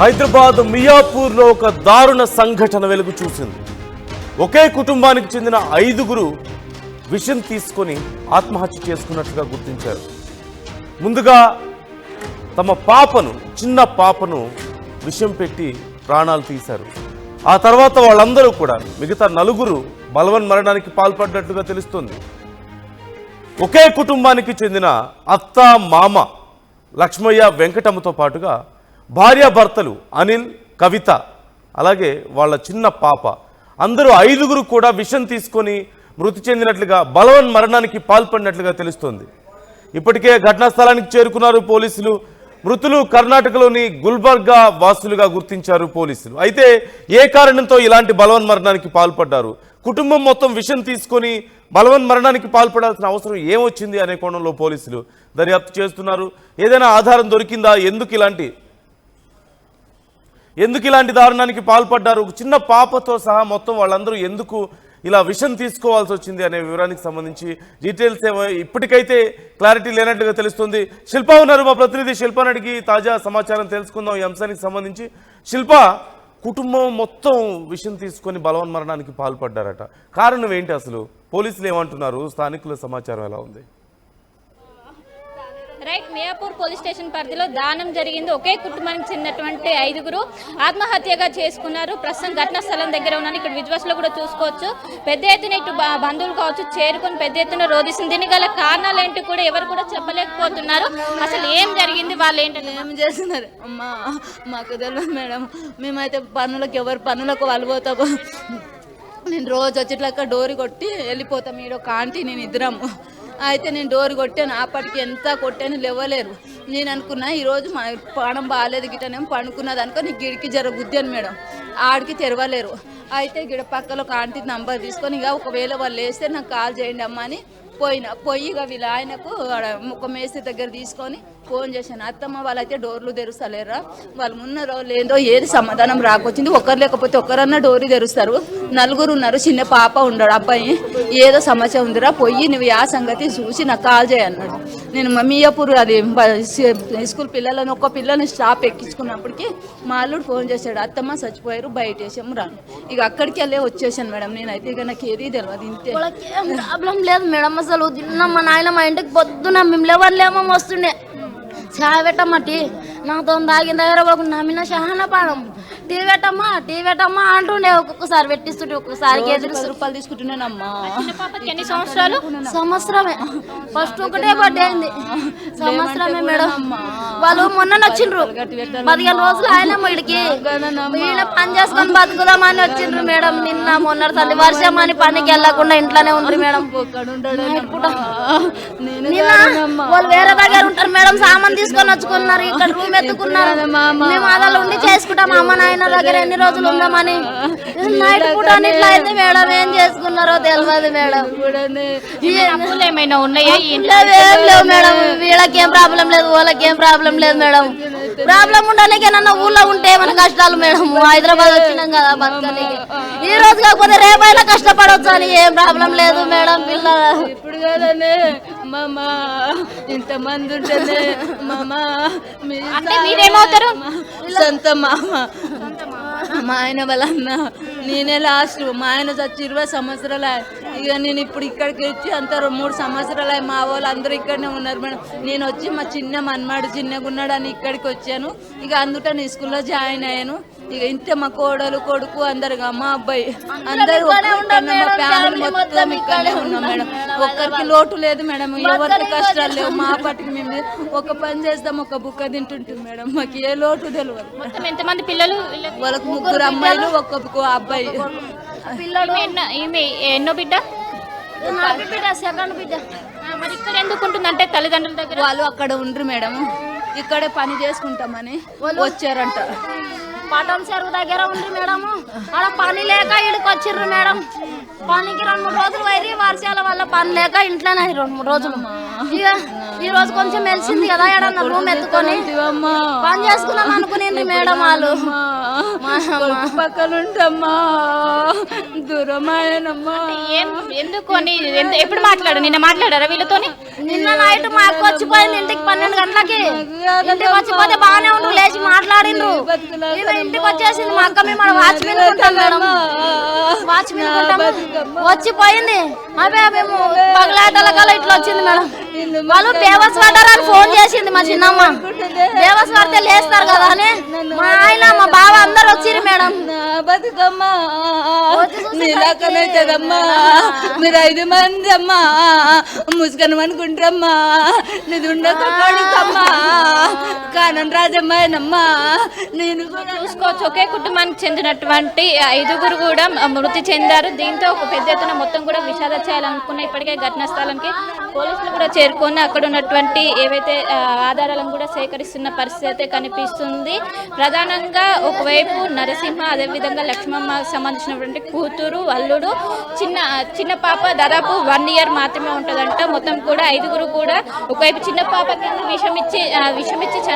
హైదరాబాద్ మియాపూర్లో ఒక దారుణ సంఘటన వెలుగు చూసింది. ఒకే కుటుంబానికి చెందిన 5గురు విషం తీసుకొని ఆత్మహత్య చేసుకున్నట్లుగా గుర్తించారు. ముందుగా తమ చిన్న పాపను విషం పెట్టి ప్రాణాలు తీశారు. ఆ తర్వాత వాళ్ళందరూ కూడా మిగతా 4 బలవన్మరణానికి పాల్పడ్డట్లుగా తెలుస్తుంది. ఒకే కుటుంబానికి చెందిన అత్త మామ లక్ష్మయ్య వెంకటమ్మతో పాటుగా భార్యాభర్తలు అనిల్ కవిత అలాగే వాళ్ళ చిన్న పాప అందరూ 5గురు కూడా విషం తీసుకొని మృతి చెందినట్లుగా బలవన్మరణానికి పాల్పడినట్లుగా తెలుస్తోంది. ఇప్పటికే ఘటనా స్థలానికి చేరుకున్నారు పోలీసులు. మృతులు కర్ణాటకలోని గుల్బర్గా వాసులుగా గుర్తించారు పోలీసులు. అయితే ఏ కారణంతో ఇలాంటి బలవన్మరణానికి పాల్పడ్డారు, కుటుంబం మొత్తం విషం తీసుకొని బలవన్మరణానికి పాల్పడాల్సిన అవసరం ఏమొచ్చింది అనే కోణంలో పోలీసులు దర్యాప్తు చేస్తున్నారు. ఏదైనా ఆధారం దొరికిందా, ఎందుకు ఇలాంటి దారుణానికి పాల్పడ్డారు, చిన్న పాపతో సహా మొత్తం వాళ్ళందరూ ఎందుకు ఇలా విషం తీసుకోవాల్సి వచ్చింది అనే వివరానికి సంబంధించి డీటెయిల్స్ ఇప్పటికైతే క్లారిటీ లేనట్లుగా తెలుస్తుంది. శిల్ప ఉన్నారు, మా ప్రతినిధి శిల్పని అడిగి తాజా సమాచారం తెలుసుకుందాం ఈ అంశానికి సంబంధించి. శిల్ప, కుటుంబం మొత్తం విషం తీసుకొని బలవన్మరణానికి పాల్పడ్డారట, కారణం ఏంటి అసలు? పోలీసులు ఏమంటున్నారు, స్థానికుల సమాచారం ఎలా ఉంది? రైట్, మియాపూర్ పోలీస్ స్టేషన్ పరిధిలో దానం జరిగింది. ఒకే కుటుంబానికి చెందినటువంటి 5గురు ఆత్మహత్యగా చేసుకున్నారు. ప్రస్తుతం ఘటనా స్థలం దగ్గర ఉన్నాను. ఇక్కడ విజువల్స్ లో కూడా చూసుకోవచ్చు. పెద్ద ఎత్తున ఇటు బంధువులు కావచ్చు చేరుకొని పెద్ద ఎత్తున రోధిస్తుంది. దీనికి గల కారణాలు ఏంటి కూడా ఎవరు కూడా చెప్పలేకపోతున్నారు. అసలు ఏం జరిగింది, వాళ్ళు ఏంటంటే ఏం చేస్తున్నారు అమ్మా మాకు తెలియదు మేడం. మేమైతే ఎవరి పనులకు వాళ్ళు పోతాము. నేను రోజు వచ్చేట్లక్క డోర్ కొట్టి వెళ్ళిపోతాం. మీరు ఒక ఆంటీ నేను ఇద్దరము. అయితే నేను డోర్ కొట్టాను, అప్పటికి ఎంత కొట్టాను లేవలేరు. నేను అనుకున్నా ఈరోజు మా పానం బాగాలేదు గిట్టనేమో పండుకున్నది అనుకో, నీకు గిడికి గుద్దాను మేడం, ఆడికి తెరవలేరు. అయితే గిడ పక్కలో ఒక ఆంటీ నంబర్ తీసుకొని ఇక ఒకవేళ వాళ్ళు వేస్తే నాకు కాల్ చేయండి అమ్మ అని పోయి ఇక వీళ్ళ ఆయనకు ఒక మేస్త్రి దగ్గర తీసుకొని ఫోన్ చేశాను. అత్తమ్మ వాళ్ళైతే డోర్లు తెరుస్తలేరా, వాళ్ళు ఉన్నారో లేదో ఏది సమాధానం రాకొచ్చింది. ఒకరు లేకపోతే ఒకరన్నా డోర్లు తెరుస్తారు. 4 ఉన్నారు, చిన్న పాప ఉన్నాడు అబ్బాయి. ఏదో సమస్య ఉందిరా, పోయి నువ్వు ఆ సంగతి చూసి నాకు కాల్ చేయన్నాడు. నేను మియాపూర్ అది స్కూల్ పిల్లలను ఒక పిల్లని స్టాప్ ఎక్కించుకున్నప్పటికీ మా అల్లుడు ఫోన్ చేశాడు, అత్తమ్మ చచ్చిపోయారు బయట వేసాము రాను. ఇక అక్కడికి వెళ్ళి వచ్చేసాను మేడం. నేనైతే ఇక నాకు ఏది తెలియదు. ఇంతే ప్రాబ్లం లేదు మేడం. అసలు తిన్నా మా నాయన మా ఇంటికి పొద్దున మేము లేవలేమో వస్తుండే చాయ్ పెట్టమ్మా, టీ నాతో తాగిన దగ్గర ఒక నమ్మిన చాలా పాడం టీ పెట్టమ్మా అంటుండే. ఒక్కొక్కసారి పెట్టిస్తుంటే ఒక్కొక్కసారి రూపాయలు తీసుకుంటున్నానమ్మా. ఎన్ని సంవత్సరాలు? సంవత్సరమే. ఫస్ట్ ఒకటే బర్త్డే అయింది, సంవత్సరమే మేడం. వాళ్ళు మొన్న వచ్చిండ్రు 15 రోజులు ఆయన వీడికి వీళ్ళ పని చేసుకొని బతుకుదామని వచ్చిండ్రు మేడం. నిన్న మొన్న తల్లి వర్షం అని పనికి వెళ్ళకుండా ఇంట్లోనే ఉండ్రు మేడం. వాళ్ళు వేరే దగ్గర ఉంటారు మేడం, సామాన్ తీసుకొని వచ్చుకున్నారు, ఇక్కడ రూమ్ ఎత్తుకున్నారు. మేము అదలు ఉండి చేసుకుంటాం అమ్మ నాయన దగ్గర ఎన్ని రోజులు ఉందామని. నైట్ పూట ఇట్లా అయింది మేడం, ఏం చేసుకున్నారో తెలియదు మేడం. ఏమైనా ఉన్నాయా? ఏం లేవు మేడం, వీళ్ళకి ఏం ప్రాబ్లం లేదు, వాళ్ళకి ఏం ప్రాబ్లం లేదు మేడం. ప్రాబ్లం ఉండడానికి ఏమన్నా ఊళ్ళో ఉంటే ఏమైనా కష్టాలు మేడం. హైదరాబాద్ వచ్చినాం కదా బతకడానికి, ఈ రోజు కాకపోతే రేపైనా కష్టపడవచ్చు అని ఏం ప్రాబ్లం లేదు మేడం. పిల్లలు ఇప్పుడు కదనే మామా ఇంతమంది ఉంటేనే మామా అంటే మీరేమవుతారు? సొంత మామ. మా ఆయన వాళ్ళ అన్న, నేనే లాస్ట్. మా ఆయన చచ్చి 20 సంవత్సరాలు. ఇక నేను ఇప్పుడు ఇక్కడికి వచ్చి అంత 3 సంవత్సరాలు. మా వాళ్ళు అందరూ ఇక్కడనే ఉన్నారు మేడం. నేను వచ్చి మా చిన్న మన్మాడు చిన్నగా ఉన్నాడు అని ఇక్కడికి వచ్చాను. ఇక అందుట నేను స్కూల్లో జాయిన్ అయ్యాను. ఇక ఇంతే మా కోడలు కొడుకు అందరు మా అబ్బాయి అందరూ ఫ్యామిలీ మొత్తం ఇక్కడే ఉన్నాం మేడం. ఒక్కరికి లోటు లేదు మేడం, ఎవరికి కష్టాలు లేవు. మా పట్టుకు మేము ఒక పని చేస్తాం, ఒక బుక్క తింటుంటాం మేడం. మాకు ఏ లోటు తెలియదు. మొత్తం ఎంతమంది పిల్లలు? వాళ్ళకు 3 అమ్మాయిలు ఒక్కొక్క అబ్బాయి. పిల్లడు ఎన్నో బిడ్డ? సెకండ్ బిడ్డ. మరి ఇక్కడ ఎందుకు ఉంటుందంటే తల్లిదండ్రుల దగ్గర? వాళ్ళు అక్కడ ఉండ్రు మేడం, ఇక్కడే పని చేసుకుంటామని వచ్చారంట. పటన్ చెరువు దగ్గర ఉండ్రి మేడం. ఆడ పని లేక ఇక్కడికి వచ్చిర్రు మేడం. పనికి 2-3 రోజులు పోయి వర్షాల వల్ల పని లేక ఇంట్లోనే 2-3 రోజులు. ఈ రోజు కొంచెం మెలిసింది కదా, ఏడన్నా రూమ్ ఎత్తుకొని పని చేసుకుందాం అనుకునేది మేడం. వాళ్ళు మా పక్కన ఉంటామ్మా, దూరమాయనమ్మా. ఎందుకు అని ఎప్పుడు నిన్న మాట్లాడారా వీళ్ళతోని? నిన్న నైట్ మా అక్క వచ్చిపోయింది ఇంటికి 12 గంటలకి. ఇంటికి వచ్చిపోతే బాగానే ఉండ్రు, లేచి మాట్లాడిండ్రు. ఇంటికి వచ్చేసింది మా అక్క. మేము వాచ్మెన్ ఉంటాం మేడం, వాచ్మెన్ ఉంటాము. వచ్చిపోయింది. అవే మేము పగలేటల కల ఇట్లా వచ్చింది మేడం. వాళ్ళు బేవస్ పడ్డారని ఫోన్ చేసింది మా చిన్నమ్మ. బేవస్ పడితే లేస్తారు కదా అని మా ఆయన మా బావ అందరు వచ్చిర్రు మేడం. బతుకమ్మా నీలాకనైతుందమ్మా, మీరు 5 మంది అమ్మా ముసుకను అనుకుంటారమ్మా, నీది ఉండకమ్మా కానం రాజమ్మాయనమ్మా. నేను చూసుకోవచ్చు, ఒకే కుటుంబానికి చెందినటువంటి 5గురు కూడా మృతి చెందారు. దీంతో ఒక పెద్ద ఎత్తున మొత్తం కూడా విషాద చేయాలనుకున్న ఇప్పటికే ఘటనా స్థలానికి పోలీసులు కూడా చేరుకొని అక్కడ ఉన్నటువంటి ఏవైతే ఆధారాలను కూడా సేకరిస్తున్న పరిస్థితి అయితే కనిపిస్తుంది. ప్రధానంగా ఒకవైపు నరసింహ, అదేవిధంగా లక్ష్మమ్మ సంబంధించినటువంటి కూతురు, అల్లుడు, చిన్న పాప దాదాపు 1 year మాత్రమే ఉంటుందంట. మొత్తం కూడా 5గురు కూడా ఒకవైపు చిన్న పాపకి విషమిచ్చి విషమిచ్చిన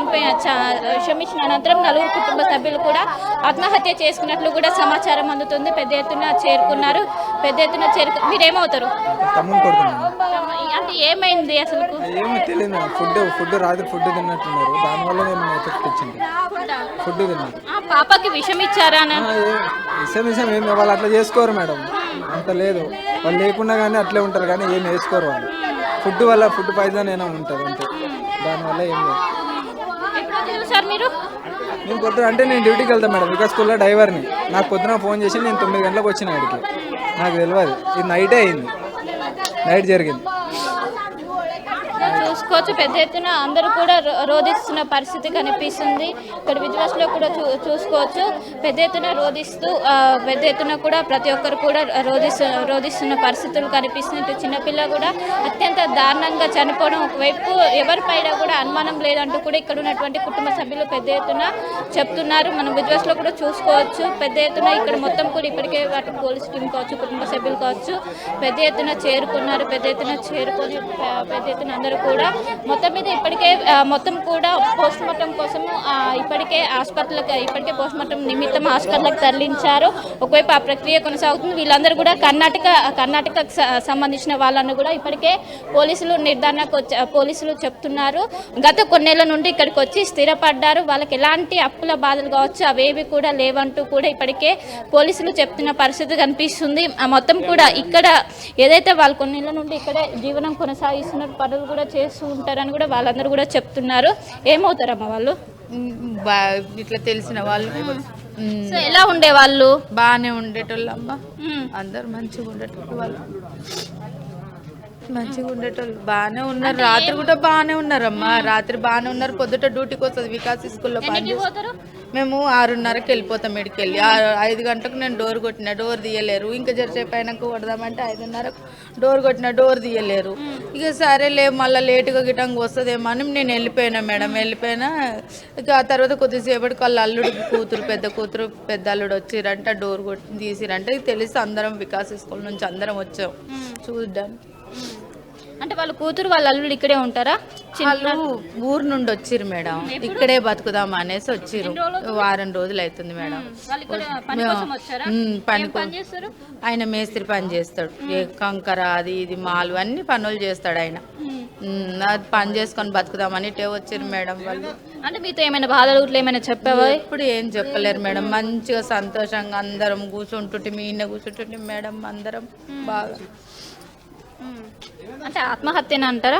అనంతరం 4 కుటుంబ సభ్యులు కూడా ఆత్మహత్య చేసుకున్నట్లు కూడా సమాచారం అందుతుంది. పెద్ద ఎత్తున చేరుకున్నారు. మీరేమవుతారు అంటే ఏమైంది అసలు? ఏమో తెలియదు. ఫుడ్ రాత్రి ఫుడ్ తిన్నట్టున్నారు, దానివల్ల నేను ఎఫెక్ట్ వచ్చింది. ఫుడ్ తిన్నారు. పాపకి విషం ఇచ్చారా? విషం ఏమి వాళ్ళు అట్లా చేసుకోరు మేడం, అంత లేదు. వాళ్ళు లేకుండా కానీ అట్లే ఉంటారు కానీ ఏం వేసుకోరు వాళ్ళు. ఫుడ్ వల్ల ఫుడ్ పాయిజన్ అయినా ఉంటుంది అంతే, దానివల్ల ఏం లేదు. నేను పొద్దున అంటే నేను డ్యూటీకి వెళ్తాను మేడం, వికాస్ స్కూల్లో డ్రైవర్ని. నాకు పొద్దున ఫోన్ చేసి నేను 9 గంటలకు వచ్చిన ఆడికి. నాకు తెలియదు, ఇది నైటే అయింది, నైట్ జరిగింది. చూసుకోవచ్చు, పెద్ద ఎత్తున అందరూ కూడా రోధిస్తున్న పరిస్థితి కనిపిస్తుంది. ఇక్కడ విజువల్స్లో కూడా చూసుకోవచ్చు, పెద్ద ఎత్తున రోధిస్తూ పెద్ద ఎత్తున కూడా ప్రతి ఒక్కరు కూడా రోధిస్తున్న పరిస్థితులు కనిపిస్తుంది. ఇటు చిన్నపిల్ల కూడా అత్యంత దారుణంగా చనిపోవడం, ఒకవైపు ఎవరిపైన కూడా అనుమానం లేదంటూ కూడా ఇక్కడ ఉన్నటువంటి కుటుంబ సభ్యులు పెద్ద ఎత్తున చెప్తున్నారు. మనం విజువల్స్లో కూడా చూసుకోవచ్చు, పెద్ద ఎత్తున ఇక్కడ మొత్తం కూడా ఇప్పటికే వాటి పోలీస్ టీం కావచ్చు, కుటుంబ సభ్యులు కావచ్చు, పెద్ద ఎత్తున చేరుకున్నారు. పెద్ద ఎత్తున చేరుకొని పెద్ద ఎత్తున అందరూ కూడా మొత్తం మీద ఇప్పటికే మొత్తం కూడా పోస్ట్ మార్టం కోసము ఇప్పటికే పోస్ట్ మార్టం నిమిత్తం హాస్పిటల్కి తరలించారు. ఒకవైపు ఆ ప్రక్రియ కొనసాగుతుంది. వీళ్ళందరూ కూడా కర్ణాటకకు సంబంధించిన వాళ్ళను కూడా ఇప్పటికే పోలీసులు చెప్తున్నారు. గత కొన్నేళ్ల నుండి ఇక్కడికి వచ్చి స్థిరపడ్డారు. వాళ్ళకి ఎలాంటి అప్పుల బాధలు కావచ్చు అవేవి కూడా లేవంటూ కూడా ఇప్పటికే పోలీసులు చెప్తున్న పరిస్థితి కనిపిస్తుంది. మొత్తం కూడా ఇక్కడ ఏదైతే వాళ్ళు కొన్నేళ్ల నుండి ఇక్కడే జీవనం కొనసాగిస్తున్న పనులు కూడా చేస్తూ ఉంటారని కూడా వాళ్ళందరూ కూడా చెప్తున్నారు. ఏమవుతారమ్మా వాళ్ళు? ఇట్లా తెలిసిన వాళ్ళు. సో ఎలా ఉండేవాళ్ళు? బాగానే ఉండేటోళ్ళు అమ్మ, అందరు మంచిగా ఉండేటోళ్ళు, వాళ్ళు మంచిగా ఉండేటోళ్ళు, బాగానే ఉన్నారు. రాత్రి కూడా బాగానే ఉన్నారమ్మా, రాత్రి బాగానే ఉన్నారు. పొద్దుట డ్యూటీకి వస్తుంది వికాస్ స్కూల్లో పనిచేస్తారు. మేము 6:30కి వెళ్ళిపోతాం. ఇక్కడికి వెళ్ళి 5 గంటలకు నేను డోర్ కొట్టిన, డోర్ తీయలేరు. ఇంకా జరసేపు అయినాక కొడదామంటే 5:30కు డోర్ కొట్టిన, డోర్ తీయలేరు. ఇక సరేలే మళ్ళీ లేటుగా గిటంగా వస్తుందేమో అని నేను వెళ్ళిపోయినా మేడం. వెళ్ళిపోయినా ఇక ఆ తర్వాత కొద్దిసేపటికి వాళ్ళ అల్లుడు కూతురు, పెద్ద అల్లుడు వచ్చిరంట, డోర్ కొట్టి తీసిరంటే తెలిసి అందరం వికాస్ స్కూల్ నుంచి అందరం వచ్చాం చూడడానికి. అంటే వాళ్ళ కూతురు వాళ్ళ అల్లుడు ఇక్కడే ఉంటారా? వాళ్ళు ఊరు నుండి వచ్చిర్రు మేడం, ఇక్కడే బతుకుదాం అనేసి వచ్చిర్రు. వారం రోజులు అవుతుంది మేడం. ఆయన మేస్త్రి పని చేస్తాడు, కంకర అది ఇది మాలు అన్ని పనులు చేస్తాడు ఆయన. అది పని చేసుకొని బతుకుదామని ఇటే వచ్చిర్రు మేడం వాళ్ళు. అంటే మీతో ఏమైనా బాధలు ఏమైనా చెప్పావా? ఇప్పుడు ఏం చెప్పలేరు మేడం, మంచిగా సంతోషంగా అందరం కూర్చుంటుంటే, మీ ఇన్న కూర్చుంటుంటే మేడం అందరం బాగా. అంటే ఆత్మహత్యని అంటారా?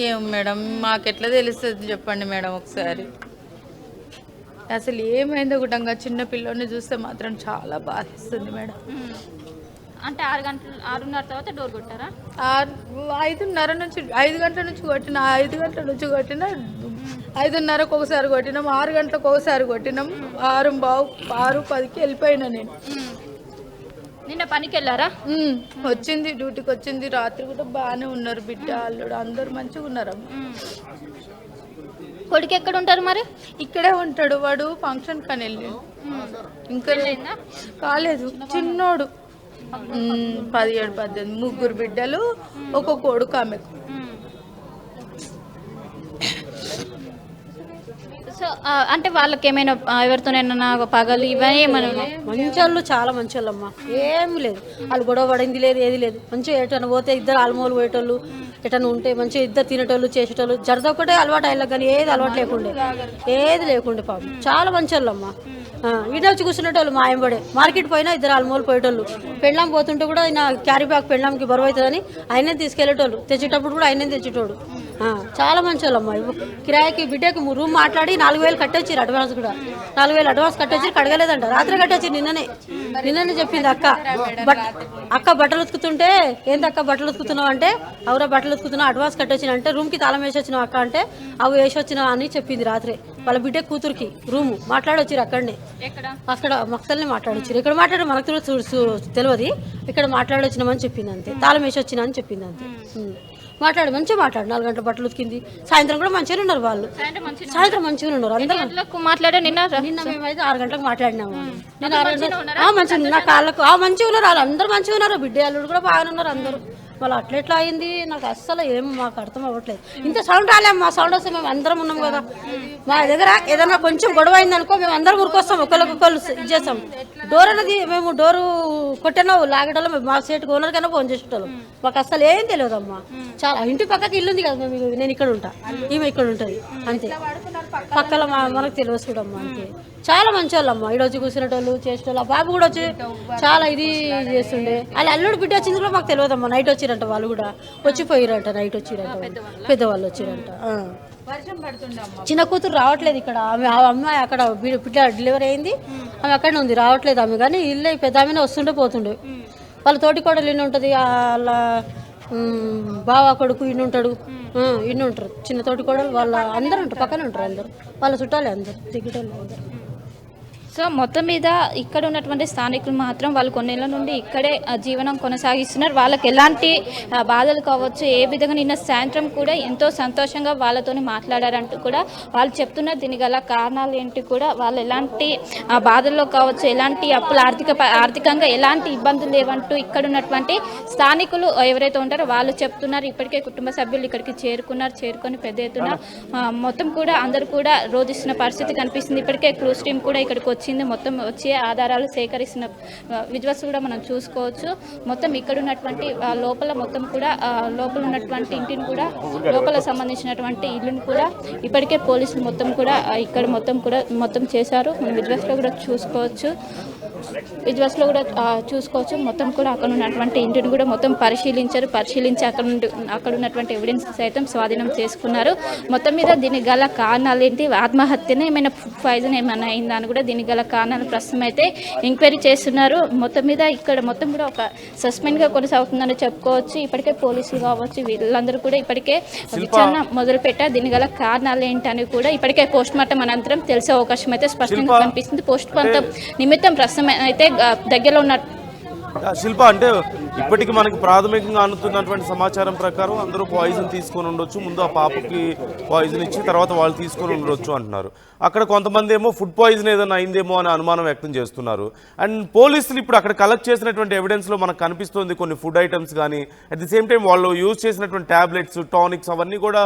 ఏం మేడం మాకెట్లా తెలుస్తుంది చెప్పండి మేడం ఒకసారి. అసలు ఏమైందో గుటంగా చిన్న పిల్లోని చూస్తే మాత్రం చాలా బాధిస్తుంది మేడం. అంటే 6:30 తర్వాత డోర్ కొట్టారా? 5:30 నుంచి 5 గంటల నుంచి కొట్టిన, 5 గంటల నుంచి కొట్టిన, 5:30కు ఒకసారి కొట్టినాం, 6 గంటలకు ఒకసారి కొట్టినాం, 6:10కి వెళ్ళిపోయినా నేను. నిన్న పనికి వెళ్ళారా? వచ్చింది, డ్యూటీకి వచ్చింది. రాత్రి కూడా బాగానే ఉన్నారు, బిడ్డ అల్లుడు అందరు మంచిగా ఉన్నారు. కొడుకు ఎక్కడ ఉంటారు మరి? ఇక్కడే ఉంటాడు, వాడు ఫంక్షన్ కని వెళ్ళి ఇంకా కాలేదు, చిన్నోడు. 17-18, 3 బిడ్డలు, ఒక కొడుకు ఆమెకు. సో అంటే వాళ్ళకి ఏమైనా ఎవరితోనైనా పగలు ఇవన్నీ ఏమైనా మంచోళ్ళు చాలా మంచోళ్ళమ్మా, ఏమి లేదు. వాళ్ళు గొడవ పడింది లేదు, ఏది లేదు. మంచిగా ఎటన్నా పోతే ఇద్దరు ఆల్మోలు పోయేటోళ్ళు, ఎటన్నా ఉంటే మంచిగా ఇద్దరు తినేటోళ్ళు చేసేటోళ్ళు. జరద ఒకటే అలవాటు అయ్యాక కానీ ఏది అలవాటు లేకుండే పాపం. చాలా మంచోళ్ళమ్మా. ఈడ వచ్చి కూర్చునేటోళ్ళు మా ఎంబడే. మార్కెట్ పోయినా ఇద్దరు ఆల్మోలు పోయేటోళ్ళు. పెళ్ళాం పోతుంటే కూడా ఆయన క్యారీ బ్యాగ్ పెళ్ళాంకి బరువు అవుతుందని ఆయనే తీసుకెళ్లేటోళ్ళు. తెచ్చేటప్పుడు కూడా ఆయనే తెచ్చేటోడు. చాలా మంచోళ్ళమ్మా. కిరాయికి బిడ్డకి రూమ్ మాట్లాడి 4,000 కట్టొచ్చారు అడ్వాన్స్ కూడా. 4,000 అడ్వాన్స్ కట్టొచ్చి కడగలేదంట. రాత్రి కట్టొచ్చి నిన్ననే చెప్పింది అక్క. అక్క బట్టలు ఉతుకుతుంటే ఏంది అక్క బట్టలు ఉతుకుతున్నావు అంటే, అవురా బట్టలు ఉతుకుతున్నావు అడ్వాన్స్ కట్టొచ్చిన అంటే, రూమ్కి తాళం వేసి వచ్చినావు అక్క అంటే, అవి వేసి వచ్చినా అని చెప్పింది రాత్రి. వాళ్ళ బిడ్డ కూతురికి రూము మాట్లాడొచ్చారు అక్కడనే. అక్కడ మక్తల్ని మాట్లాడొచ్చారు. ఇక్కడ మాట్లాడే మనకు తెలియదు. ఇక్కడ మాట్లాడొచ్చినామని చెప్పింది అంతే. తాళం వేసి వచ్చినా అని చెప్పింది అంతే. మంచిగా మాట్లాడు. 4 గంటల బట్టలు ఉతికింది. సాయంత్రం కూడా మంచిగానే ఉన్నారు వాళ్ళు. సాయంత్రం మంచిగా ఉన్నారు అందరూ. మాట్లాడా నిన్న మేమైతే 6 గంటలకు మాట్లాడినాము. నేను 6 గంటలకు మంచిగా నా కాళ్ళకు మంచిగా ఉన్నారు వాళ్ళు. అందరూ మంచిగా ఉన్నారు. బిడ్డ అల్లుడు కూడా బాగానే ఉన్నారు అందరూ. వాళ్ళు అట్లా అయింది నాకు అస్సలు ఏం మాకు అర్థం అవ్వట్లేదు. ఇంత సౌండ్ రాలేమ్మా. సౌండ్ వస్తే మేము అందరం ఉన్నాం కదా. మా దగ్గర ఏదైనా కొంచెం గొడవ అయింది అనుకో మేము అందరం ఊరుకొస్తాం. ఒకళ్ళు ఇది చేస్తాం. డోర్ అనేది మేము డోరు కొట్టినా లాగేటోళ్ళం. మా సేటుకు ఓనర్ కన్నా ఫోన్ చేసేటోళ్ళం. మాకు అసలు ఏం తెలియదమ్మా. చాలా ఇంటి పక్కకి ఇల్లు ఉంది కదా. నేను ఇక్కడ ఉంటా, ఈమె ఇక్కడ ఉంటుంది అంతే. పక్కల మనకు తెలియదు చూడమ్మా అంతే. చాలా మంచి వాళ్ళమ్మా. ఈడొచ్చి కూర్చునేటోళ్ళు చేసేటోళ్ళు. ఆ బాబు కూడా వచ్చి చాలా ఇది చేస్తుండే. వాళ్ళు అల్లుడు బిడ్డ వచ్చింది కూడా మాకు తెలియదమ్మా. నైట్ వచ్చిరంట వాళ్ళు కూడా వచ్చిపోయిరంట. నైట్ వచ్చిరంట పెద్దవాళ్ళు వచ్చిరంట. చిన్న కూతురు రావట్లేదు ఇక్కడ. ఆమె అమ్మాయి అక్కడ బిడ్డ డెలివరీ అయింది. ఆమె అక్కడనే ఉంది రావట్లేదు ఆమె. కానీ ఇల్లు పెద్ద ఆమెనే వస్తుండే పోతుండే. వాళ్ళ తోటి కూడా ఇన్ని ఉంటుంది. వాళ్ళ బావ కొడుకు ఇన్ని ఉంటాడు. ఇన్ని ఉంటారు. చిన్న తోటి కూడా వాళ్ళ అందరూ ఉంటారు. పక్కనే ఉంటారు అందరూ. వాళ్ళ చుట్టాలే అందరు దిగ్గటోళ్ళు అందరు. సో మొత్తం మీద ఇక్కడ ఉన్నటువంటి స్థానికులు మాత్రం వాళ్ళు కొన్నేళ్ల నుండి ఇక్కడే జీవనం కొనసాగిస్తున్నారు. వాళ్ళకి ఎలాంటి బాధలు కావచ్చు, ఏ విధంగా నిన్న సాయంత్రం కూడా ఎంతో సంతోషంగా వాళ్ళతోని మాట్లాడారంటూ కూడా వాళ్ళు చెప్తున్నారు. దీని గల కారణాలు ఏంటి కూడా, వాళ్ళు ఎలాంటి బాధల్లో కావచ్చు, ఎలాంటి అప్పులు ఆర్థికంగా ఎలాంటి ఇబ్బందులు లేవంటూ ఇక్కడ ఉన్నటువంటి స్థానికులు ఎవరైతే ఉంటారో వాళ్ళు చెప్తున్నారు. ఇప్పటికే కుటుంబ సభ్యులు ఇక్కడికి చేరుకొని పెద్ద ఎత్తున మొత్తం కూడా అందరూ కూడా రోధిస్తున్న పరిస్థితి కనిపిస్తుంది. ఇప్పటికే క్లూస్ టీమ్ కూడా ఇక్కడికి వచ్చింది. మొత్తం వచ్చే ఆధారాలు సేకరిస్తున్న విజువల్స్ కూడా మనం చూసుకోవచ్చు. మొత్తం ఇక్కడ ఉన్నటువంటి లోపల మొత్తం కూడా లోపల ఉన్నటువంటి ఇంటిని కూడా లోపల సంబంధించినటువంటి ఇల్లుని కూడా ఇప్పటికే పోలీసులు మొత్తం కూడా ఇక్కడ మొత్తం చేశారు. మనం విజువల్స్లో కూడా చూసుకోవచ్చు. మొత్తం కూడా అక్కడ ఉన్నటువంటి ఇంటిని కూడా మొత్తం పరిశీలించి అక్కడ ఉన్నటువంటి ఎవిడెన్స్ సైతం స్వాధీనం చేసుకున్నారు. మొత్తం మీద దీనికి గల కారణాలు ఏంటి, ఆత్మహత్యనే ఏమైనా ఫుడ్ పాయిజన్ ఏమైనా అయిందా అని కూడా దీనికి గల కారణాలు ప్రస్తుతం అయితే ఎంక్వైరీ చేస్తున్నారు. మొత్తం మీద ఇక్కడ మొత్తం కూడా ఒక సస్పెండ్గా కొనసాగుతుందని చెప్పుకోవచ్చు. ఇప్పటికే పోలీసులు కావచ్చు వీళ్ళందరూ కూడా ఇప్పటికే విచారణ మొదలుపెట్టారు. దీని గల కారణాలు ఏంటని కూడా ఇప్పటికే పోస్ట్ మార్టం అనంతరం తెలిసే అవకాశం అయితే స్పష్టంగా కనిపిస్తుంది. పోస్ట్ మార్టం నిమిత్తం ప్రస్తుతం అయితే దగ్గరలో ఉన్న శిల్ప అంటే ఇప్పటికి మనకి ప్రాథమికంగా అందుతున్నటువంటి సమాచారం ప్రకారం అందరూ పాయిజన్ తీసుకొని ఉండొచ్చు. ముందు ఆ పాపకి పాయిజన్ ఇచ్చి తర్వాత వాళ్ళు తీసుకొని ఉండొచ్చు అంటున్నారు. అక్కడ కొంతమంది ఏమో ఫుడ్ పాయిజన్ ఏదైనా అయిందేమో అని అనుమానం వ్యక్తం చేస్తున్నారు. అండ్ పోలీసులు ఇప్పుడు అక్కడ కలెక్ట్ చేసినటువంటి ఎవిడెన్స్లో మనకు కనిపిస్తుంది కొన్ని ఫుడ్ ఐటమ్స్ కానీ, అట్ ది సేమ్ టైం వాళ్ళు యూజ్ చేసినటువంటి ట్యాబ్లెట్స్, టానిక్స్ అవన్నీ కూడా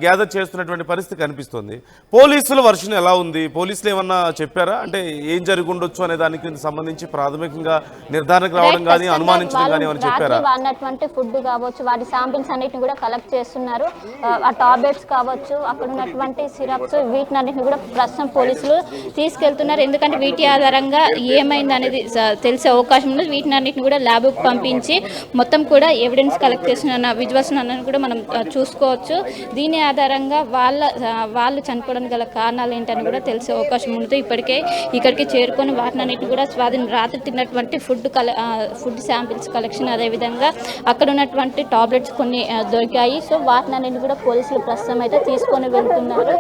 గ్యాదర్ చేస్తున్నటువంటి పరిస్థితి కనిపిస్తుంది. పోలీసుల వర్షన్ ఎలా ఉంది? పోలీసులు ఏమన్నా చెప్పారా? అంటే ఏం జరిగి ఉండొచ్చు అనే దానికి సంబంధించి ప్రాథమికంగా నిర్ధారణకు రావడం కానీ అనుమానించడం కానీ ఏమైనా చెప్పారా? వాడినటువంటి ఫుడ్ కావచ్చు, వాటి శాంపిల్స్ అన్నిటిని కూడా కలెక్ట్ చేస్తున్నారు. ఆ టాబ్లెట్స్ కావచ్చు, అక్కడ ఉన్నటువంటి సిరప్స్, వీటినన్నిటిని కూడా ప్రస్తుతం పోలీసులు తీసుకెళ్తున్నారు. ఎందుకంటే వీటి ఆధారంగా ఏమైంది అనేది తెలిసే అవకాశం ఉంది. వీటినన్నిటిని కూడా ల్యాబ్కు పంపించి మొత్తం కూడా ఎవిడెన్స్ కలెక్ట్ చేసిన విజువల్స్ అన్నది కూడా మనం చూసుకోవచ్చు. దీని ఆధారంగా వాళ్ళు చనిపోవడానికి గల కారణాలు ఏంటని కూడా తెలిసే అవకాశం ఉంటుంది. ఇప్పటికే ఇక్కడికి చేరుకొని వాటినన్నిటిని కూడా రాత్రి తిన్నటువంటి ఫుడ్ శాంపిల్స్ కలెక్షన్, అదేవిధంగా అక్కడ ఉన్నటువంటి టాబ్లెట్స్ కొన్ని దొరికాయి. సో వాటినన్నిటిని కూడా పోలీసులు ప్రస్తుతం అయితే తీసుకొని వెళ్తున్నారు.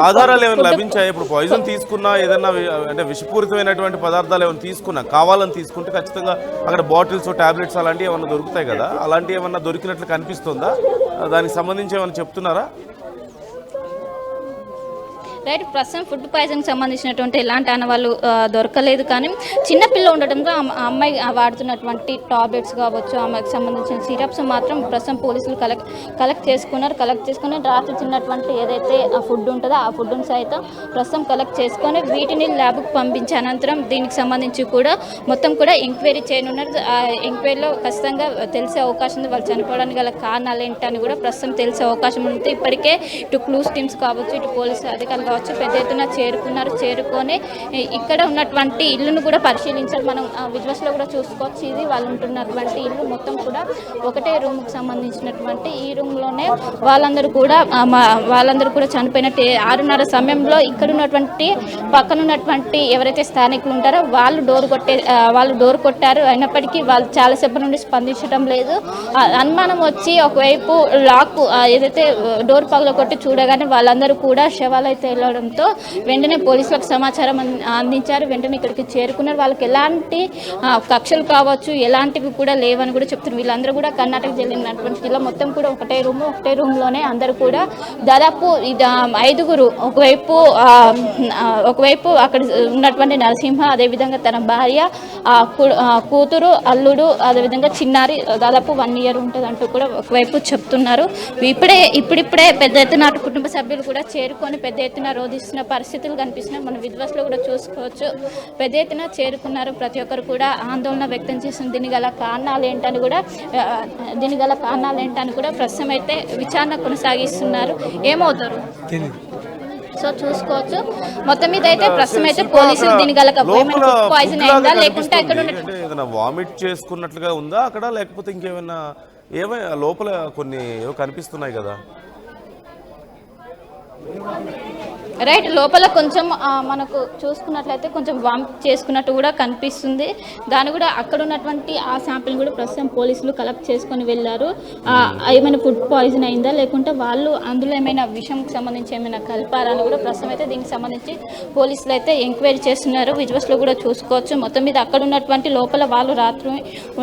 ఆధారాలు ఏమైనా లభించాయి? ఇప్పుడు పాయిజన్ తీసుకున్నా ఏదైనా అంటే విషపూరితమైనటువంటి పదార్థాలు ఏమైనా తీసుకున్నా, కావాలని తీసుకుంటే ఖచ్చితంగా అక్కడ బాటిల్స్, టాబ్లెట్స్ అలాంటివి ఏమైనా దొరుకుతాయి కదా, అలాంటివి ఏమన్నా దొరికినట్లు కనిపిస్తుందా? దానికి సంబంధించి ఏమైనా చెప్తున్నారా? రైట్, ప్రస్తుతం ఫుడ్ పాయిజన్కి సంబంధించినటువంటి ఎలాంటి ఆనవాళ్ళు దొరకలేదు. కానీ చిన్నపిల్ల ఉండటంతో ఆ అమ్మాయి వాడుతున్నటువంటి టాబ్లెట్స్ కావచ్చు, ఆమెకు సంబంధించిన సిరప్స్ మాత్రం ప్రస్తుతం పోలీసులు కలెక్ట్ చేసుకున్నారు. రాత్రి తిన్నటువంటి ఏదైతే ఆ ఫుడ్ ఉంటుందో ఆ ఫుడ్ని సైతం ప్రస్తుతం కలెక్ట్ చేసుకొని వీటిని ల్యాబ్కి పంపించే అనంతరం దీనికి సంబంధించి కూడా మొత్తం కూడా ఎంక్వైరీ చేయనున్నారు. ఆ ఎంక్వైరీలో ఖచ్చితంగా తెలిసే అవకాశం ఉంది. వాళ్ళు చనిపోవడానికి గల కారణాలు ఏంటని కూడా ప్రస్తుతం తెలిసే అవకాశం ఉంది. ఇప్పటికే ఇటు క్లూస్ టీమ్స్ కావచ్చు, ఇటు పోలీసు అధికారులు కావచ్చు పెద్ద ఎత్తున చేరుకొని ఇక్కడ ఉన్నటువంటి ఇల్లును కూడా పరిశీలించారు. మనం విజువల్స్లో కూడా చూసుకోవచ్చు. ఇది వాళ్ళు ఉంటున్నటువంటి ఇల్లు మొత్తం కూడా ఒకటే రూమ్కి సంబంధించినటువంటి ఈ రూమ్లోనే వాళ్ళందరూ కూడా చనిపోయినట్టు 6:30 సమయంలో ఇక్కడ ఉన్నటువంటి పక్కన ఉన్నటువంటి ఎవరైతే స్థానికులు ఉంటారో వాళ్ళు డోర్ కొట్టారు. అయినప్పటికీ వాళ్ళు చాలాసేపు నుండి స్పందించడం లేదు. అనుమానం వచ్చి ఒకవైపు లాక్ ఏదైతే డోర్ పగల కొట్టి చూడగానే వాళ్ళందరూ కూడా శవాలు అయితే వెళ్ళడంతో వెంటనే పోలీసులకు సమాచారం అందించారు. వెంటనే ఇక్కడికి చేరుకున్నారు. వాళ్ళకి ఎలాంటి కక్షలు కావచ్చు ఎలాంటివి కూడా లేవని కూడా చెప్తున్నారు. వీళ్ళందరూ కూడా కర్ణాటక చెందినటువంటి జిల్లా మొత్తం కూడా ఒకటే రూమ్లోనే అందరూ కూడా దాదాపు 5గురు ఒకవైపు అక్కడ ఉన్నటువంటి నరసింహ, అదేవిధంగా తన భార్య, కూతురు, అల్లుడు, అదేవిధంగా చిన్నారి దాదాపు 1 year ఉంటుంది అంటూ కూడా ఒకవైపు చెప్తున్నారు. ఇప్పుడిప్పుడే పెద్ద ఎత్తున కుటుంబ సభ్యులు కూడా చేరుకొని పెద్ద ఎత్తున రోధిస్తున్న పరిస్థితులు కనిపిస్తున్నాయి. మన విద్వాస్లో కూడా చూసుకోవచ్చు. పెద్ద ఎత్తున చేరుకున్నారు. ప్రతి ఒక్కరు కూడా ఆందోళన వ్యక్తం చేస్తుంది. దీని గల కారణాలు ఏంటని కూడా ప్రస్తుతం అయితే విచారణ కొనసాగిస్తున్నారు. ఏమవుతారు సో చూసుకోవచ్చు. మొత్తం మీద అయితే ప్రస్తుతం అయితే పోలీసులు దీని గల పాయిజన్ అయిందా లేకుంటే అక్కడ ఏదైనా వామిట్ చేసుకున్నట్లుగా ఉందా అక్కడ, లేకపోతే ఇంకేమైనా లోపల కొన్ని ఏవో కనిపిస్తున్నాయి కదా? రైట్, లోపల కొంచెం మనకు చూసుకున్నట్లయితే కొంచెం వామిట్ చేసుకున్నట్టు కూడా కనిపిస్తుంది. దాన్ని కూడా అక్కడ ఉన్నటువంటి ఆ శాంపిల్ కూడా ప్రస్తుతం పోలీసులు కలెక్ట్ చేసుకొని వెళ్ళారు. ఏమైనా ఫుడ్ పాయిజన్ అయిందా లేకుంటే వాళ్ళు అందులో ఏమైనా విషంకి సంబంధించి ఏమైనా కలిపారని కూడా ప్రస్తుతం అయితే దీనికి సంబంధించి పోలీసులు అయితే ఎంక్వైరీ చేస్తున్నారు. విజువల్స్లో కూడా చూసుకోవచ్చు. మొత్తం మీద అక్కడ ఉన్నటువంటి లోపల వాళ్ళు రాత్రి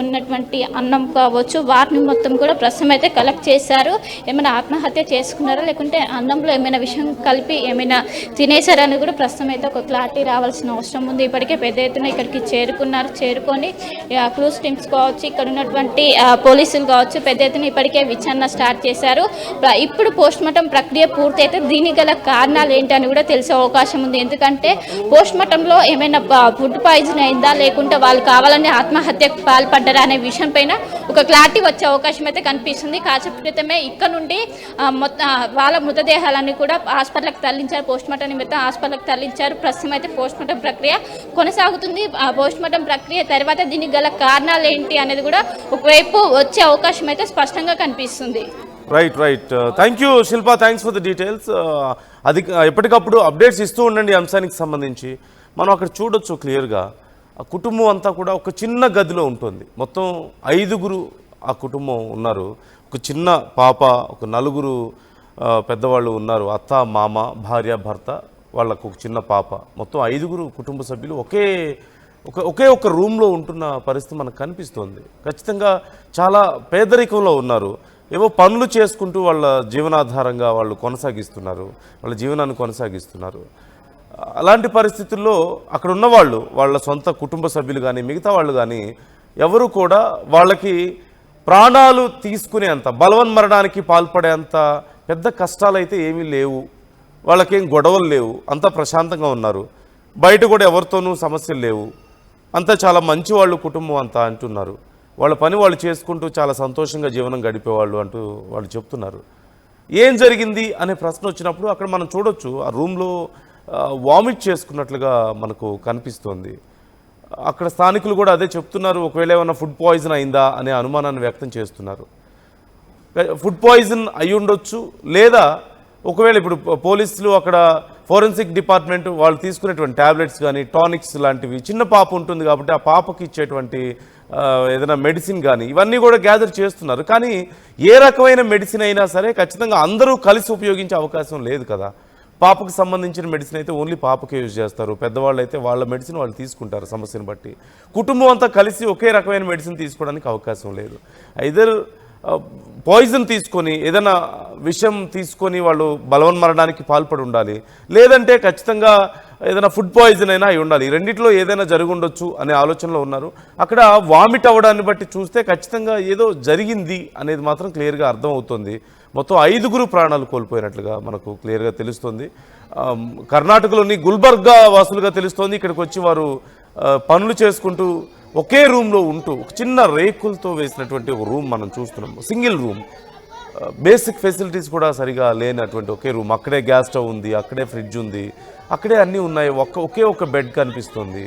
ఉన్నటువంటి అన్నం కావచ్చు వాటిని మొత్తం కూడా ప్రస్తుతం అయితే కలెక్ట్ చేశారు. ఏమైనా ఆత్మహత్య చేసుకున్నారా లేకుంటే అన్నంలో ఏమైనా విషయం కలిపి ఏమైనా తినేశారని కూడా ప్రస్తుతం అయితే ఒక క్లారిటీ రావాల్సిన అవసరం ఉంది. ఇప్పటికే పెద్ద ఎత్తున ఇక్కడికి చేరుకొని క్లూస్ టీమ్స్ కావచ్చు, ఇక్కడ ఉన్నటువంటి పోలీసులు కావచ్చు పెద్ద ఎత్తున ఇప్పటికే విచారణ స్టార్ట్ చేశారు. ఇప్పుడు పోస్ట్మార్టం ప్రక్రియ పూర్తి అయితే దీనికి గల కారణాలు ఏంటని కూడా తెలిసే అవకాశం ఉంది. ఎందుకంటే పోస్ట్మార్టంలో ఏమైనా ఫుడ్ పాయిజన్ అయిందా లేకుంటే వాళ్ళు కావాలని ఆత్మహత్యకు పాల్పడ్డారా అనే విషయం పైన ఒక క్లారిటీ వచ్చే అవకాశం అయితే కనిపిస్తుంది. కాసేపు క్రితమే ఇక్కడ నుండి వాళ్ళ మృతదేహాలన్నీ కూడా హాస్పిటల్కి తరలించారు. పోస్ట్మార్టం నిమిత్తం హాస్పిటల్కి తరలించారు. ప్రస్తుతం అయితే పోస్ట్మార్టం ప్రక్రియ కొనసాగుతుంది. ఆ పోస్ట్మార్టం ప్రక్రియ తర్వాత దీనికి గల కారణాలు ఏంటి అనేది కూడా ఒకవైపు వచ్చే అవకాశం అయితే స్పష్టంగా కనిపిస్తుంది. Right. Thank you Shilpa, thanks for the details. అది ఎప్పటికప్పుడు అప్డేట్స్ ఇస్తూ ఉండండి అంశానికి సంబంధించి. మనం అక్కడ చూడొచ్చు క్లియర్గా ఆ కుటుంబం అంతా కూడా ఒక చిన్న గదిలో ఉంటుంది. మొత్తం 5గురు ఆ కుటుంబం ఉన్నారు. ఒక చిన్న పాప, ఒక 4 పెద్దవాళ్ళు ఉన్నారు. అత్త, మామ, భార్య, భర్త, వాళ్ళకు ఒక చిన్న పాప. మొత్తం 5గురు కుటుంబ సభ్యులు ఒకే ఒక రూమ్లో ఉంటున్న పరిస్థితి మనకు కనిపిస్తుంది. ఖచ్చితంగా చాలా పేదరికంలో ఉన్నారు. ఏవో పనులు చేసుకుంటూ వాళ్ళ జీవనాధారంగా వాళ్ళు కొనసాగిస్తున్నారు, వాళ్ళ జీవనాన్ని కొనసాగిస్తున్నారు. అలాంటి పరిస్థితుల్లో అక్కడ ఉన్నవాళ్ళు, వాళ్ళ సొంత కుటుంబ సభ్యులు కానీ మిగతా వాళ్ళు కానీ ఎవరు కూడా వాళ్ళకి ప్రాణాలు తీసుకునేంత, బలవన్మరణానికి పాల్పడేంత పెద్ద కష్టాలైతే ఏమీ లేవు. వాళ్ళకేం గొడవలు లేవు, అంతా ప్రశాంతంగా ఉన్నారు. బయట కూడా ఎవరితోనూ సమస్యలు లేవు. అంతా చాలా మంచి వాళ్ళు కుటుంబం అంతా అంటున్నారు. వాళ్ళ పని వాళ్ళు చేసుకుంటూ చాలా సంతోషంగా జీవనం గడిపేవాళ్ళు అంటూ వాళ్ళు చెప్తున్నారు. ఏం జరిగింది అనే ప్రశ్న వచ్చినప్పుడు అక్కడ మనం చూడొచ్చు ఆ రూమ్లో వామిట్ చేసుకున్నట్లుగా మనకు కనిపిస్తోంది. అక్కడ స్థానికులు కూడా అదే చెప్తున్నారు. ఒకవేళ ఏమైనా ఫుడ్ పాయిజన్ అయిందా అనే అనుమానాన్ని వ్యక్తం చేస్తున్నారు. ఫుడ్ పాయిజన్ అయి ఉండొచ్చు, లేదా ఒకవేళ ఇప్పుడు పోలీసులు అక్కడ ఫోరెన్సిక్ డిపార్ట్మెంట్ వాళ్ళు తీసుకునేటువంటి ట్యాబ్లెట్స్ కానీ టానిక్స్ లాంటివి, చిన్న పాప ఉంటుంది కాబట్టి ఆ పాపకి ఇచ్చేటువంటి ఏదైనా మెడిసిన్ కానీ ఇవన్నీ కూడా గ్యాదర్ చేస్తున్నారు. కానీ ఏ రకమైన మెడిసిన్ అయినా సరే ఖచ్చితంగా అందరూ కలిసి ఉపయోగించే అవకాశం లేదు కదా. పాపకు సంబంధించిన మెడిసిన్ అయితే ఓన్లీ పాపకే యూజ్ చేస్తారు. పెద్దవాళ్ళు అయితే వాళ్ళ మెడిసిన్ వాళ్ళు తీసుకుంటారు సమస్యను బట్టి. కుటుంబం అంతా కలిసి ఒకే రకమైన మెడిసిన్ తీసుకోవడానికి అవకాశం లేదు. ఐదర్ పాయిజన్ తీసుకొని ఏదైనా విషం తీసుకొని వాళ్ళు బలవన్మరణానికి పాల్పడి ఉండాలి, లేదంటే ఖచ్చితంగా ఏదైనా ఫుడ్ పాయిజన్ అయినా అయి ఉండాలి. ఈ రెండిట్లో ఏదైనా జరిగి ఉండొచ్చు అనే ఆలోచనలో ఉన్నారు. అక్కడ వామిట్ అవ్వడాన్ని బట్టి చూస్తే ఖచ్చితంగా ఏదో జరిగింది అనేది మాత్రం క్లియర్గా అర్థమవుతుంది. మొత్తం 5గురు ప్రాణాలు కోల్పోయినట్లుగా మనకు క్లియర్గా తెలుస్తుంది. కర్ణాటకలోని గుల్బర్గా వాసులుగా తెలుస్తోంది. ఇక్కడికి వచ్చి వారు పనులు చేసుకుంటూ ఒకే రూమ్లో ఉంటూ ఒక చిన్న రేకులతో వేసినటువంటి ఒక రూమ్ మనం చూస్తున్నాం. సింగిల్ రూమ్, బేసిక్ ఫెసిలిటీస్ కూడా సరిగా లేనటువంటి ఒకే రూమ్. అక్కడే గ్యాస్ స్టవ్ ఉంది, అక్కడే ఫ్రిడ్జ్ ఉంది, అక్కడే అన్నీ ఉన్నాయి. ఒకే ఒక బెడ్ కనిపిస్తుంది.